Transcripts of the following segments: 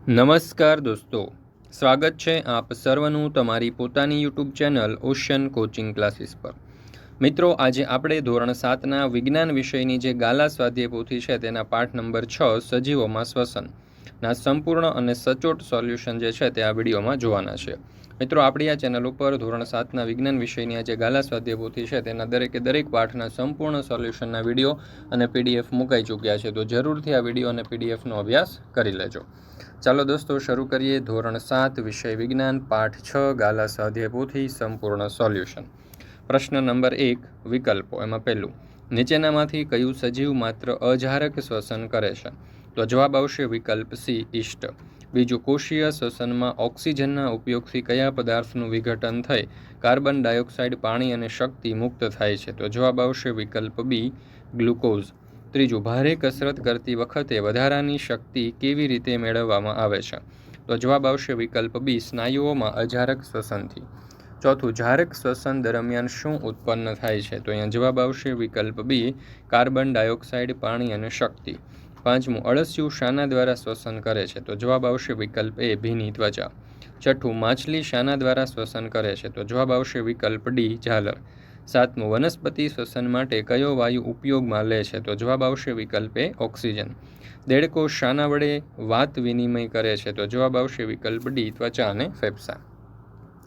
નમસ્કાર દોસ્તો, સ્વાગત છે આપ સર્વનું તમારી પોતાની YouTube channel ocean coaching classes પર। મિત્રો, આજે આપણે ધોરણ 7ના વિજ્ઞાન વિષયની જે ગાલા સ્વાધ્યાય પોથી છે તેના પાઠ નંબર 6 સજીવોમાં શ્વસનના સંપૂર્ણ અને સચોટ સોલ્યુશન જે છે તે આ વિડીયોમાં જોવાના છે। મિત્રો, આપણી આ ચેનલ ઉપર ધોરણ 7ના વિજ્ઞાન વિષયની આ જે ગાલા સ્વાધ્યાય પોથી છે તેના દરેક પાઠના સંપૂર્ણ સોલ્યુશનના વિડીયો અને પીડીએફ મુકાઈ ચૂક્યા છે, તો જરૂરથી આ વિડીયો અને પીડીએફનો અભ્યાસ કરી લેજો। ચાલો દોસ્તો, શરૂ કરીએ ધોરણ 7 વિષય વિજ્ઞાન પાઠ 6 ગાલા સ્વાધ્યાય પોથી સંપૂર્ણ સોલ્યુશન। પ્રશ્ન નંબર 1, વિકલ્પો। એમાં પહેલું, નીચેનામાંથી કયું સજીવ માત્ર અજારક શ્વસન કરે છે? તો જવાબ આવશે વિકલ્પ સી, ઈષ્ટ। બીજું, કોષીય શ્વસનમાં ઓક્સિજનના ઉપયોગથી કયા પદાર્થનું વિઘટન થઈ કાર્બન ડાયોક્સાઇડ, પાણી અને શક્તિ મુક્ત થાય છે? તો જવાબ આવશે વિકલ્પ બી, ગ્લુકોઝ। ત્રીજું, ભારે કસરત કરતી વખતે વધારાની શક્તિ કેવી રીતે મેળવવામાં આવે છે? તો જવાબ આવશે વિકલ્પ બી, સ્નાયુઓમાં અજારક શ્વસનથી। ચોથું, જારક શ્વસન દરમિયાન શું ઉત્પન્ન થાય છે? તો અહીંયા જવાબ આવશે વિકલ્પ બી, કાર્બન ડાયોક્સાઇડ, પાણી અને શક્તિ। પાંચમું, અળસિયું શાના દ્વારા શ્વસન કરે છે? તો જવાબ આવશે વિકલ્પ એ, ભીની ત્વચા। છઠ્ઠું, માછલી શાના દ્વારા શ્વસન કરે છે? તો જવાબ આવશે વિકલ્પ ડી, ઝાલર। સાતમું, વનસ્પતિ શ્વસન માટે કયો વાયુ ઉપયોગમાં લે છે? તો જવાબ આવશે વિકલ્પ એ, ઓક્સિજન। દેડકોષ શાના વડે વાત વિનિમય કરે છે? તો જવાબ આવશે વિકલ્પ ડી, ત્વચા અને ફેફસા।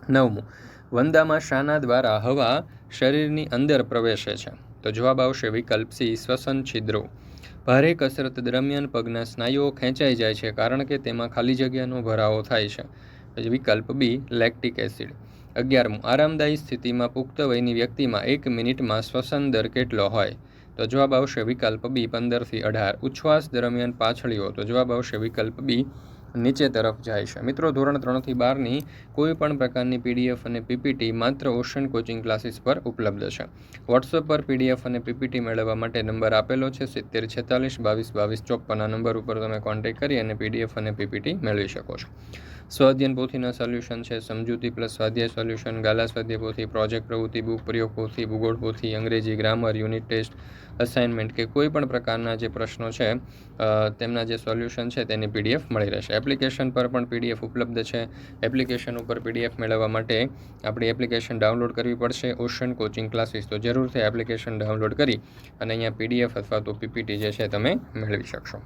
નવમું, વંદામાં શાના દ્વારા હવા શરીરની અંદર પ્રવેશે છે? તો જવાબ આવશે વિકલ્પ સી, શ્વસન છિદ્રો। ભારે કસરત દરમિયાન પગના સ્નાયુઓ ખેંચાઈ જાય છે કારણ કે તેમાં ખાલી જગ્યાનો ભરાવો થાય છે? વિકલ્પ બી, લેક્ટિક એસિડ। 11મું, આરામદાયી સ્થિતિમાં પુખ્ત વયની વ્યક્તિમાં 1 મિનિટમાં શ્વસન દર કેટલો હોય? તો જવાબ આવશે વિકલ્પ બી, 15 થી 18। ઉચ્છ્વાસ દરમિયાન પાછળીઓ? તો જવાબ આવશે વિકલ્પ બી, નીચે તરફ જાય છે। મિત્રો, ધોરણ 3 થી 12ની કોઈ પણ પ્રકારની પીડીએફ અને પીપીટી માત્ર ઓશન કોચિંગ ક્લાસીસ પર ઉપલબ્ધ છે। વોટ્સએપ પર પીડીએફ અને પીપીટી મેળવવા માટે નંબર આપેલો છે 70 46 22 22 54 આ નંબર ઉપર તમે કોન્ટેક્ટ કરી અને પીડીએફ અને પીપીટી મેળવી શકો છો। સ્વઅધ્યયન પોથીના સોલ્યુશન છે સમજૂતી પ્લસ સ્વાધ્યાય સોલ્યુશન, ગાલા સ્વાધ્યાય પોથી, પ્રોજેક્ટ પ્રવૃત્તિ, બુક પ્રયોગ પોથી, ભૂગોળ પોથી, અંગ્રેજી ગ્રામર, યુનિટ ટેસ્ટ, અસાઇનમેન્ટ કે કોઈ પણ પ્રકારના જે પ્રશ્નો છે તેમના જે સોલ્યુશન છે તેની પીડીએફ મળી રહેશે। એપ્લિકેશન પર પણ પીડીએફ ઉપલબ્ધ છે। એપ્લિકેશન ઉપર પીડીએફ મેળવવા માટે આપણી એપ્લિકેશન ડાઉનલોડ કરવી પડશે, ઓશન કોચિંગ ક્લાસીસ। તો જરૂરથી એપ્લિકેશન ડાઉનલોડ કરી અને અહીંયા પીડીએફ અથવા તો પીપીટી જે છે તમે મેળવી શકશો।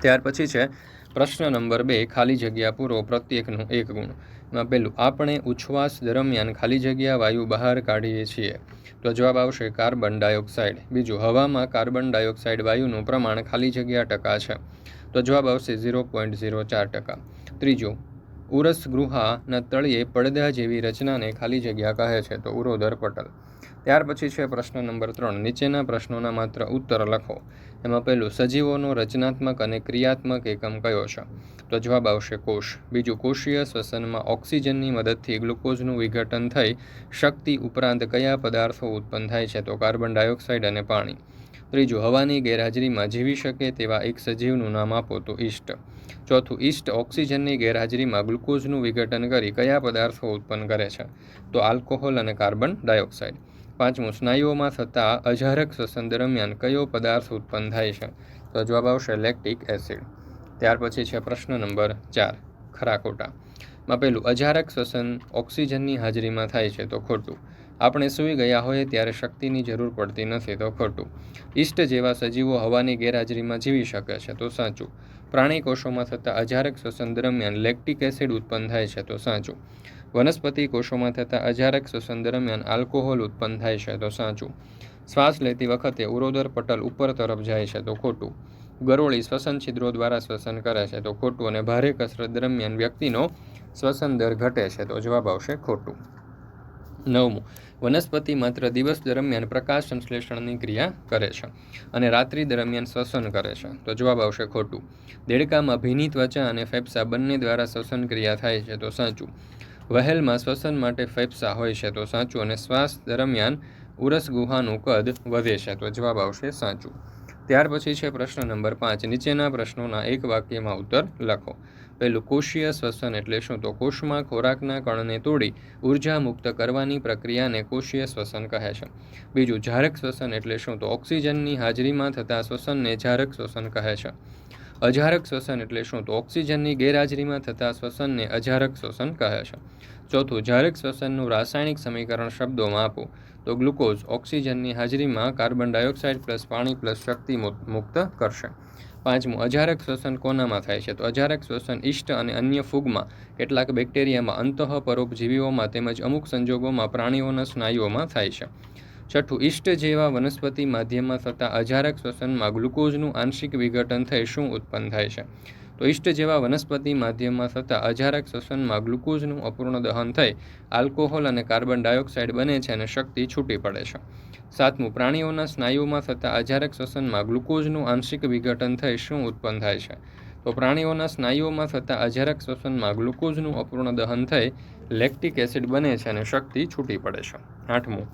ત્યાર પછી છે પ્રશ્ન નંબર 2, ખાલી જગ્યા પૂરો, પ્રત્યેકનું 1 ગુણ। એમાં પહેલું, આપણે ઉચ્છ્વાસ દરમિયાન ખાલી જગ્યા વાયુ બહાર કાઢીએ છીએ? તો જવાબ આવશે કાર્બન ડાયોક્સાઇડ। બીજું, હવામાં કાર્બન ડાયોક્સાઇડ વાયુનું પ્રમાણ ખાલી જગ્યા ટકા છે? તો જવાબ આવશે 0.04%। ત્રીજું, ઉરસ ગૃહાના તળિયે પડદા જેવી રચનાને ખાલી જગ્યા કહે છે? તો ઉરોદર પટલ। ત્યાર પછી છે પ્રશ્ન નંબર 3, નીચેના પ્રશ્નોના માત્ર ઉત્તર લખો। એમાં પહેલું, સજીવોનો રચનાત્મક અને ક્રિયાત્મક એકમ કયો છે? તો જવાબ આવશે કોષ। બીજું, કોષીય શ્વસનમાં ઓક્સિજનની મદદથી ગ્લુકોઝનું વિઘટન થઈ શક્તિ ઉપરાંત કયા પદાર્થો ઉત્પન્ન થાય છે? તો કાર્બન ડાયોક્સાઇડ અને પાણી। ત્રીજું, હવાની ગેરહાજરીમાં જીવી શકે તેવા એક સજીવનું નામ આપો? તો ઈષ્ટ। ચોથું, ઈષ્ટ ઓક્સિજનની ગેરહાજરીમાં ગ્લુકોઝનું વિઘટન કરી કયા પદાર્થો ઉત્પન્ન કરે છે? તો આલ્કોહોલ અને કાર્બન ડાયોક્સાઇડ। પાંચમું, સ્નાયુઓમાં થતા અજારક શ્વસન દરમિયાન કયો પદાર્થ ઉત્પન્ન થાય છે? તો જવાબ આવશે લેક્ટિક એસિડ। ત્યાર પછી છે પ્રશ્ન નંબર 4, ખરા ખોટા। માં પહેલું, અજારક શ્વસન ઓક્સિજનની હાજરીમાં થાય છે? તો ખોટું। આપણે સૂઈ ગયા હોઈએ ત્યારે શક્તિની જરૂર પડતી નથી? તો ખોટું। ઈષ્ટ જેવા સજીવો હવાની ગેરહાજરીમાં જીવી શકે છે? તો સાચું। પ્રાણી કોષોમાં થતા અજારક શ્વસન દરમિયાન લેક્ટિક એસિડ ઉત્પન્ન થાય છે? તો સાચું। વનસ્પતિ કોષોમાં થતા અજારક શ્વસન દરમિયાન આલ્કોહોલ ઉત્પન્ન થાય છે? તો સાચું। શ્વાસ લેતી વખતે ઉરોદર પટલ ઉપર તરફ જાય છે? તો ખોટું। ગરોળી શ્વસન છિદ્રો દ્વારા શ્વસન કરે છે? તો ખોટું। અને ભારે કસરત દરમિયાન વ્યક્તિનો શ્વસન દર ઘટે છે? તો જવાબ આવશે ખોટું। 9મું, વનસ્પતિ માત્ર દિવસ દરમિયાન પ્રકાશ સંશ્લેષણની ક્રિયા કરે છે અને રાત્રિ દરમિયાન શ્વસન કરે છે? તો જવાબ આવશે ખોટું। દેડકામાં ભીની ત્વચા અને ફેફસા બંને દ્વારા શ્વસન ક્રિયા થાય છે? તો સાચું। વહેલમાં શ્વસન માટે ફેફસા હોય છે? તો સાચું। અને શ્વાસ દરમિયાન ઉરસ ગુહાનું કદ વધે છે? તો જવાબ આવશે સાચું। ત્યાર પછી છે પ્રશ્ન નંબર 5, નીચેના પ્રશ્નોના એક વાક્યમાં ઉત્તર લખો। પહેલું, કોષીય શ્વસન એટલે શું? તો કોષમાં ખોરાકના કણને તોડી ઉર્જા મુક્ત કરવાની પ્રક્રિયાને કોષીય શ્વસન કહે છે। બીજું, જારક શ્વસન એટલે શું? તો ઓક્સિજનની હાજરીમાં થતા શ્વસનને જારક શ્વસન કહે છે। અજારક શ્વસન એટલે શું? તો ઓક્સિજનની ગેરહાજરીમાં થતા શ્વસનને અજારક શ્વસન કહે છે. ચોથું, જારક શ્વસનનું રાસાયણિક સમીકરણ શબ્દોમાં આપો. તો ગ્લુકોઝ ઓક્સિજનની હાજરીમાં કાર્બન ડાયોક્સાઇડ પ્લસ પાણી પ્લસ શક્તિ મુક્ત કરશે. પાંચમું, અજારક શ્વસન કોનામાં થાય છે? તો અજારક શ્વસન ઈષ્ટ અને અન્ય ફૂગમાં, કેટલાક બેક્ટેરિયામાં, અંતઃપરોપજીવીઓમાં તેમજ અમુક સંજોગોમાં પ્રાણીઓના સ્નાયુઓમાં થાય છે. છઠ્ઠું, ઈષ્ટ જેવા વનસ્પતિ માધ્યમમાં થતા અજારક શ્વસનમાં ગ્લુકોઝનું આંશિક વિઘટન થઈ શું ઉત્પન્ન થાય છે? તો ઈષ્ટ જેવા વનસ્પતિ માધ્યમમાં થતા અજારક શ્વસનમાં ગ્લુકોઝનું અપૂર્ણ દહન થઈ આલ્કોહોલ અને કાર્બન ડાયોક્સાઇડ બને છે અને શક્તિ છૂટી પડે છે. સાતમું, પ્રાણીઓના સ્નાયુઓમાં થતા અજારક શ્વસનમાં ગ્લુકોઝનું આંશિક વિઘટન થઈ શું ઉત્પન્ન થાય છે? તો પ્રાણીઓના સ્નાયુઓમાં થતા અજારક શ્વસનમાં ગ્લુકોઝનું અપૂર્ણ દહન થઈ લેક્ટિક એસિડ બને છે અને શક્તિ છૂટી પડે છે. આઠમું,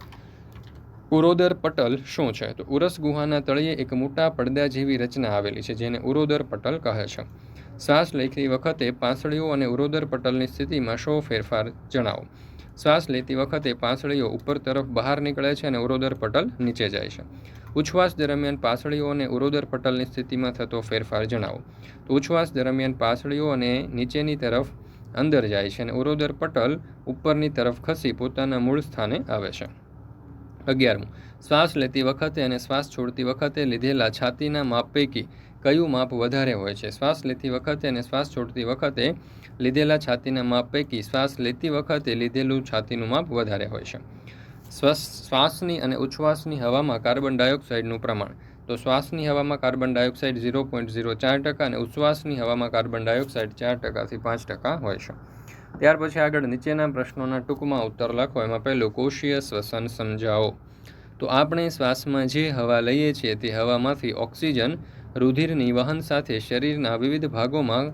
ઉરોદર પટલ શું છે? તો ઉરસ ગુહાના તળિયે એક મોટા પડદા જેવી રચના આવેલી છે જેને ઉરોદર પટલ કહે છે. શ્વાસ લેતી વખતે પાંસળીઓ અને ઉરોદર પટલની સ્થિતિમાં શો ફેરફાર જણાવો. શ્વાસ લેતી વખતે પાંસળીઓ ઉપર તરફ બહાર નીકળે છે અને ઉરોદર પટલ નીચે જાય છે. ઉચ્છ્વાસ દરમિયાન પાંસળીઓ અને ઉરોદર પટલની સ્થિતિમાં થતો ફેરફાર જણાવો. તો ઉચ્છ્વાસ દરમિયાન પાંસળીઓ અને નીચેની તરફ અંદર જાય છે અને ઉરોદર પટલ ઉપરની તરફ ખસી પોતાના મૂળ સ્થાને આવે છે. 11મું, શ્વાસ લેતી વખતે અને શ્વાસ છોડતી વખતે લીધેલા છાતીના માપ પૈકી કયું માપ વધારે હોય છે? શ્વાસ લેતી વખતે અને શ્વાસ છોડતી વખતે લીધેલા છાતીના માપ પૈકી શ્વાસ લેતી વખતે લીધેલું છાતીનું માપ વધારે હોય છે. શ્વાસની અને ઉચ્છ્વાસની હવામાં કાર્બન ડાયોક્સાઇડનું પ્રમાણ. તો શ્વાસની હવામાં કાર્બન ડાયોક્સાઇડ 0.04% અને ઉચ્છ્વાસની હવામાં કાર્બન ડાયોક્સાઇડ 4%થી 5% હોય છે. ત્યાર પછી આગળ નીચેના પ્રશ્નોના ટૂંકમાં ઉત્તર લખો. એમાં પહેલું, કોષીય શ્વસન સમજાવો. તો આપણે શ્વાસમાં જે હવા લઈએ છીએ તે હવામાંથી ઓક્સિજન રુધિરની વહન સાથે શરીરના વિવિધ ભાગોમાં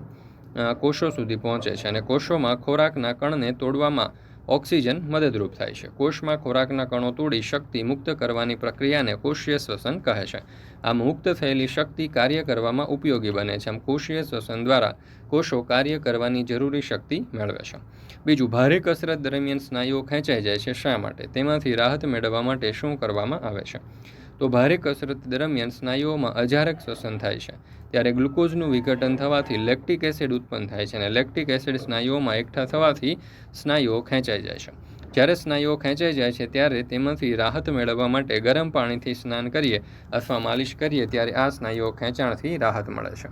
કોષો સુધી પહોંચે છે અને કોષોમાં ખોરાકના કણને તોડવામાં ઓક્સિજન મદદરૂપ થાય છે. કોષમાં ખોરાકના કણો તોડી શક્તિ મુક્ત કરવાની પ્રક્રિયાને કોષીય શ્વસન કહે છે. આમ મુક્ત થયેલી શક્તિ કાર્ય કરવામાં ઉપયોગી બને છે. આમ કોષીય શ્વસન દ્વારા કોષો કાર્ય કરવાની જરૂરી શક્તિ મેળવે છે. બીજું, ભારે કસરત દરમિયાન સ્નાયુઓ ખેંચાઈ જાય છે, શા માટે? તેમાંથી રાહત મેળવવા માટે શું કરવામાં આવે છે? તો ભારે કસરત દરમિયાન સ્નાયુઓમાં અજારક શ્વસન થાય છે ત્યારે ગ્લુકોઝનું વિઘટન થવાથી લેક્ટિક એસિડ ઉત્પન્ન થાય છે અને લેક્ટિક એસિડ સ્નાયુઓમાં એકઠા થવાથી સ્નાયુઓ ખેંચાઈ જાય છે. જ્યારે સ્નાયુઓ ખેંચાઈ જાય છે ત્યારે તેમાંથી રાહત મેળવવા માટે ગરમ પાણીથી સ્નાન કરીએ અથવા માલિશ કરીએ ત્યારે આ સ્નાયુઓ ખેંચાણથી રાહત મળે છે.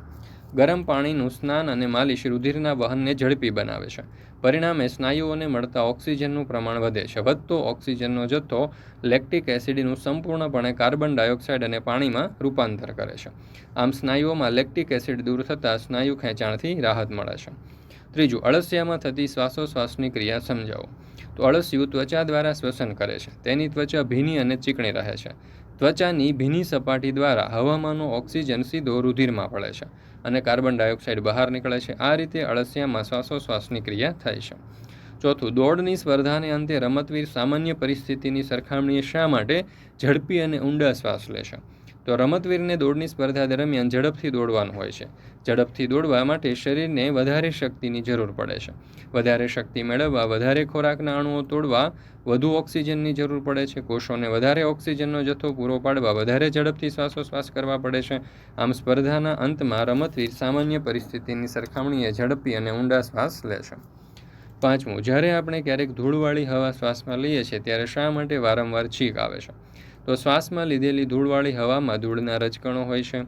ગરમ પાણીનું સ્નાન અને માલિશ રુધિરના વહનને ઝડપી બનાવે છે. પરિણામે સ્નાયુઓને મળતા ઓક્સિજનનું પ્રમાણ વધે છે. વધતો ઓક્સિજનનો જથ્થો લેક્ટિક એસિડનું સંપૂર્ણપણે કાર્બન ડાયોક્સાઇડ અને પાણીમાં રૂપાંતર કરે છે. આમ સ્નાયુઓમાં લેક્ટિક એસિડ દૂર થતાં સ્નાયુ ખેંચાણથી રાહત મળે છે. ત્રીજું, અળસિયામાં થતી શ્વાસોશ્વાસની ક્રિયા સમજાવો. તો અળસિયું ત્વચા દ્વારા શ્વસન કરે છે. તેની ત્વચા ભીની અને ચીકણી રહે છે. ત્વચાની ભીની સપાટી દ્વારા હવામાંનો ઓક્સિજન સીધો રુધિરમાં પડે છે અને કાર્બન ડાયોક્સાઇડ બહાર નીકળે છે. આ રીતે અળસિયામાં શ્વાસોશ્વાસની ક્રિયા થાય છે. ચોથું, દોડની સ્પર્ધાને અંતે રમતવીર સામાન્ય પરિસ્થિતિની સરખામણીએ શા માટે ઝડપી અને ઊંડા શ્વાસ લે છે? તો રમતવીરને દોડની સ્પર્ધા દરમિયાન ઝડપથી દોડવાનું હોય છે. ઝડપથી દોડવા માટે શરીરને વધારે શક્તિની જરૂર પડે છે. વધારે શક્તિ મેળવવા વધારે ખોરાકના અણુઓ તોડવા વધુ ઓક્સિજનની જરૂર પડે છે. કોષોને વધારે ઓક્સિજનનો જથ્થો પૂરો પાડવા વધારે ઝડપથી શ્વાસોશ્વાસ કરવા પડે છે. આમ સ્પર્ધાના અંતમાં રમતવીર સામાન્ય પરિસ્થિતિની સરખામણીએ ઝડપી અને ઊંડા શ્વાસ લે છે. પાંચમું, જ્યારે આપણે ક્યારેક ધૂળવાળી હવા શ્વાસમાં લઈએ છીએ ત્યારે શા માટે વારંવાર છીંક આવે છે? તો શ્વાસમાં લીધેલી ધૂળવાળી હવામાં ધૂળના રજકણો હોય છે.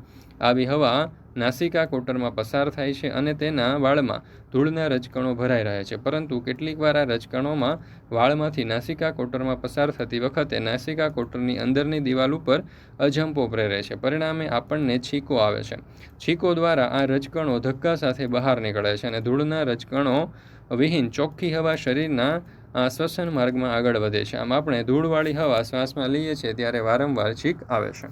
આવી હવા નાસિકા કોટરમાં પસાર થાય છે અને તેના વાળમાં ધૂળના રજકણો ભરાઈ રહે છે. પરંતુ કેટલીક વાર આ રજકણોમાં વાળમાંથી નાસિકા કોટરમાં પસાર થતી વખતે નાસિકા કોટરની અંદરની દિવાલ ઉપર અજંપો પ્રેરે છે. પરિણામે આપણને છીંકો આવે છે. છીંકો દ્વારા આ રજકણો ધક્કા સાથે બહાર નીકળે છે અને ધૂળના રજકણો વિહીન ચોખ્ખી હવા શરીરના શ્વસન માર્ગમાં આગળ વધે છે. આમ આપણે ધૂળવાળી હવા શ્વાસમાં લઈએ છીએ ત્યારે વારંવાર છીંક આવે છે.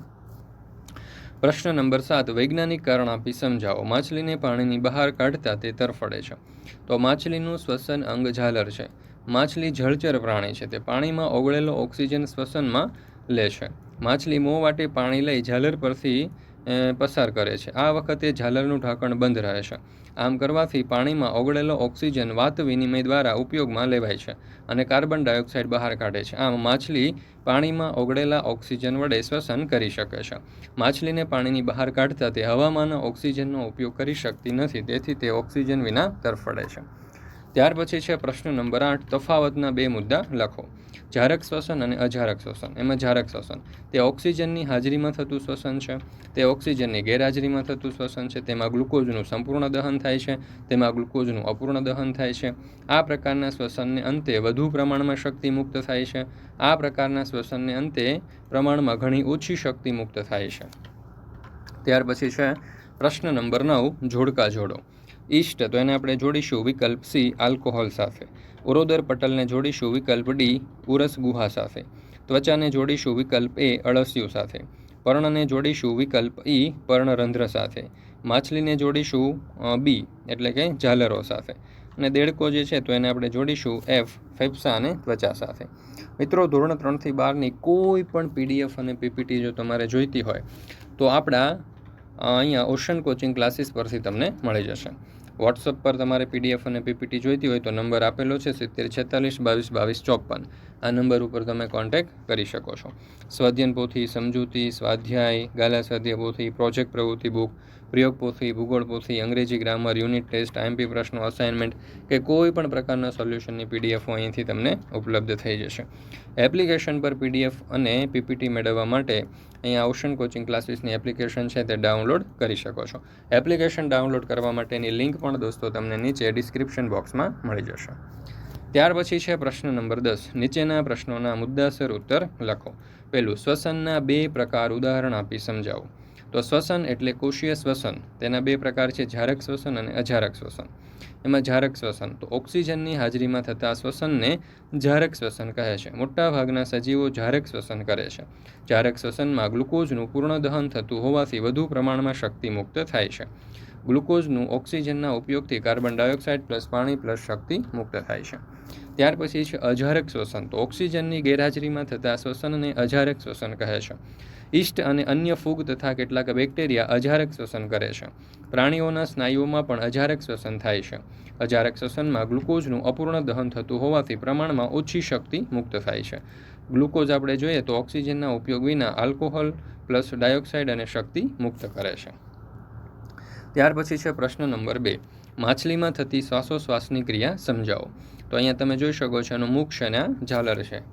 પ્રશ્ન નંબર 7, વૈજ્ઞાનિક કારણ આપી સમજાવો. માછલીને પાણીની બહાર કાઢતા તે તરફડે છે. તો માછલીનું શ્વસન અંગ ઝાલર છે. માછલી જળચર પ્રાણી છે. તે પાણીમાં ઓગળેલો ઓક્સિજન શ્વસનમાં લે છે. માછલી મોં વાટે પાણી લઈ ઝાલર પરથી પસાર કરે છે. આ વખતે ઝાલરનું ઢાંકણ બંધ રહે છે. આમ કરવાથી પાણીમાં ઓગળેલો ઓક્સિજન વાત વિનિમય દ્વારા ઉપયોગમાં લેવાય છે અને કાર્બન ડાયોક્સાઇડ બહાર કાઢે છે. આમ માછલી પાણીમાં ઓગળેલા ઓક્સિજન વડે શ્વસન કરી શકે છે. માછલીને પાણીની બહાર કાઢતા તે હવામાં ઓક્સિજનનો ઉપયોગ કરી શકતી નથી, તેથી તે ઓક્સિજન વિના તરફડે છે. ત્યાર પછી છે પ્રશ્ન નંબર 8, તફાવતના બે મુદ્દા લખો. જારક શ્વસન અને અજારક શ્વસન. એમાં જારક શ્વસન તે ઓક્સિજનની હાજરીમાં થતું શ્વસન છે, તે ઓક્સિજનની ગેરહાજરીમાં થતું શ્વસન છે. તેમાં ગ્લુકોઝનું સંપૂર્ણ દહન થાય છે, તેમાં ગ્લુકોઝનું અપૂર્ણ દહન થાય છે. આ પ્રકારના શ્વસનને અંતે વધુ પ્રમાણમાં શક્તિ મુક્ત થાય છે. આ પ્રકારના શ્વસનને અંતે પ્રમાણમાં ઘણી ઓછી શક્તિ મુક્ત થાય છે. ત્યાર પછી છે પ્રશ્ન નંબર 9, જોડકા જોડો. ઈસ્ટ તો એને આપણે જોડીશું વિકલ્પ સી આલ્કોહોલ સાથે. ઉરોદર પટલને જોડીશું વિકલ્પ ડી ઉરસ ગુહા સાથે. ત્વચાને જોડીશું વિકલ્પ એ અળસિયું સાથે. પર્ણને જોડીશું વિકલ્પ ઈ પર્ણરંધ્ર સાથે. માછલીને જોડીશું બી એટલે કે ઝાલરો સાથે. અને દેડકો જે છે તો એને આપણે જોડીશું એફ ફેફસા અને ત્વચા સાથે. મિત્રો, ધોરણ 3 થી 12ની કોઈ પણ પીડીએફ અને પીપીટી જો તમારે જોઈતી હોય તો આપણા અહીંયા ઓશન કોચિંગ ક્લાસીસ પરથી તમને મળી જશે. વોટ્સઅપ પર તમારે પીડીએફ અને પીપીટી જોઈતી હોય તો નંબર આપેલો છે 7046222254. આ નંબર ઉપર તમે કોન્ટેક્ટ કરી શકો છો. સ્વાધ્યાયન પોથી, સમજૂતી, સ્વાધ્યાય, ગાલા સ્વાધ્યાય પોથી, પ્રોજેક્ટ પ્રવૃત્તિ બુક, પ્રયોગ પોથી, ભૂગોળ પોથી, અંગ્રેજી ગ્રામર, યુનિટ ટેસ્ટ, આઈએમપી પ્રશ્નો, અસાઇનમેન્ટ કે કોઈ પણ પ્રકારના સોલ્યુશનની પીડીએફ અહીંથી તમને ઉપલબ્ધ થઈ જશે. એપ્લિકેશન પર પીડીએફ અને પીપીટી મેળવવા માટે અહીંયા ઓશન કોચિંગ ક્લાસીસની એપ્લિકેશન છે તે ડાઉનલોડ કરી શકો છો. એપ્લિકેશન ડાઉનલોડ કરવા માટેની લિંક પણ દોસ્તો તમને નીચે ડિસ્ક્રિપ્શન બોક્સમાં મળી જશે. ત્યાર પછી છે પ્રશ્ન નંબર 10, નીચેના પ્રશ્નોના મુદ્દાસર ઉત્તર લખો. પહેલું, શ્વસનના બે પ્રકાર ઉદાહરણ આપી સમજાવો. તો શ્વસન એટલે કોષીય શ્વસન. તેના બે પ્રકાર છે, જારક શ્વસન અને અજારક શ્વસન. એમાં જારક શ્વસન તો ઓક્સિજનની હાજરીમાં થતા શ્વસનને જારક શ્વસન કહે છે. મોટાભાગના સજીવો જારક શ્વસન કરે છે. જારક શ્વસનમાં ગ્લુકોઝનું પૂર્ણ દહન થતું હોવાથી વધુ પ્રમાણમાં શક્તિ મુક્ત થાય છે. ગ્લુકોઝનું ઓક્સિજનના ઉપયોગથી કાર્બન ડાયોક્સાઇડ પ્લસ પાણી પ્લસ શક્તિ મુક્ત થાય છે. ત્યાર પછી છે અજારક શ્વસન તો ઓક્સિજનની ગેરહાજરીમાં થતા શ્વસનને અજારક શ્વસન કહે છે. ઈસ્ટ અને અન્ય ફૂગ તથા કેટલાક બેક્ટેરિયા અજારક શ્વસન કરે છે. પ્રાણીઓના સ્નાયુઓમાં પણ અજારક શ્વસન થાય છે. અજારક શ્વસનમાં ગ્લુકોઝનું અપૂર્ણ દહન થતું હોવાથી પ્રમાણમાં ઓછી શક્તિ મુક્ત થાય છે. ગ્લુકોઝ આપણે જોઈએ તો ઓક્સિજનના ઉપયોગ વિના આલ્કોહોલ પ્લસ ડાયોક્સાઇડ અને શક્તિ મુક્ત કરે છે. ત્યાર પછી છે પ્રશ્ન નંબર 2, માછલીમાં થતી શ્વાસોશ્વાસની ક્રિયા સમજાવો. તો અહીંયા તમે જોઈ શકો છો એનું મુખ છે અને આ ઝાલર છે.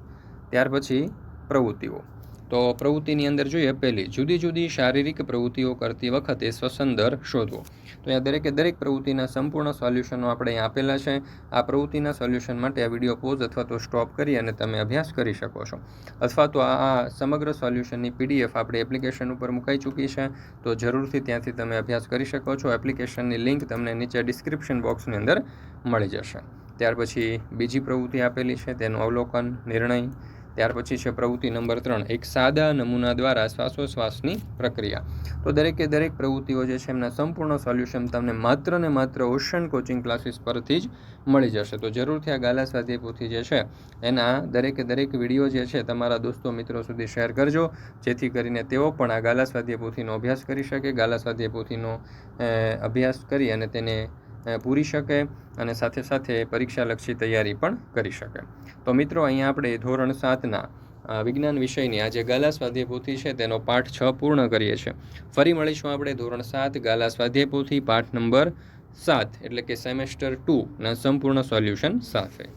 ત્યાર પછી પ્રવૃત્તિઓ. તો પ્રવૃત્તિની અંદર જોઈએ પહેલી, જુદી જુદી શારીરિક પ્રવૃત્તિઓ કરતી વખતે શ્વસન દર શોધવો. તો અહીંયા દરેક પ્રવૃત્તિના સંપૂર્ણ સોલ્યુશનો આપણે અહીંયા આપેલા છે. આ પ્રવૃત્તિના સોલ્યુશન માટે આ વિડીયો પોઝ અથવા તો સ્ટોપ કરી અને તમે અભ્યાસ કરી શકો છો. અથવા તો આ સમગ્ર સોલ્યુશનની પીડીએફ આપણી એપ્લિકેશન ઉપર મુકાઈ ચૂકી છે, તો જરૂરથી ત્યાંથી તમે અભ્યાસ કરી શકો છો. એપ્લિકેશનની લિંક તમને નીચે ડિસ્ક્રિપ્શન બોક્સની અંદર મળી જશે. ત્યાર પછી બીજી પ્રવૃત્તિ આપેલી છે, તેનું અવલોકન, નિર્ણય. ત્યાર પછી છે પ્રવૃત્તિ નંબર 3, એક સાદા નમૂના દ્વારા શ્વાસોશ્વાસની પ્રક્રિયા. તો દરેક પ્રવૃત્તિઓ જે છે એમના સંપૂર્ણ સોલ્યુશન તમને માત્ર ને માત્ર ઓશન કોચિંગ ક્લાસીસ પરથી જ મળી જશે. તો જરૂરથી આ ગાલા સ્વાધ્યાય પોથી જે છે એના દરેક વિડીયો જે છે તમારા દોસ્તો મિત્રો સુધી શેર કરજો, જેથી કરીને તેઓ પણ આ ગાલા સ્વાધ્યાય પોથીનો અભ્યાસ કરી શકે, ગાલા સ્વાધ્યાય પોથીનો અભ્યાસ કરી અને તેને પૂરી શકે અને સાથે સાથે પરીક્ષાલક્ષી તૈયારી પણ કરી શકે. તો મિત્રો, અહીંયા આપણે ધોરણ 7ના વિજ્ઞાન વિષયની આ જે ગાલા સ્વાધ્યાય પોથી છે તેનો પાઠ 6 પૂર્ણ કરીએ છીએ. ફરી મળીશું આપણે ધોરણ 7 ગાલા સ્વાધ્યાય પોથી પાઠ નંબર 7 એટલે કે સેમેસ્ટર 2ના સંપૂર્ણ સોલ્યુશન સાથે.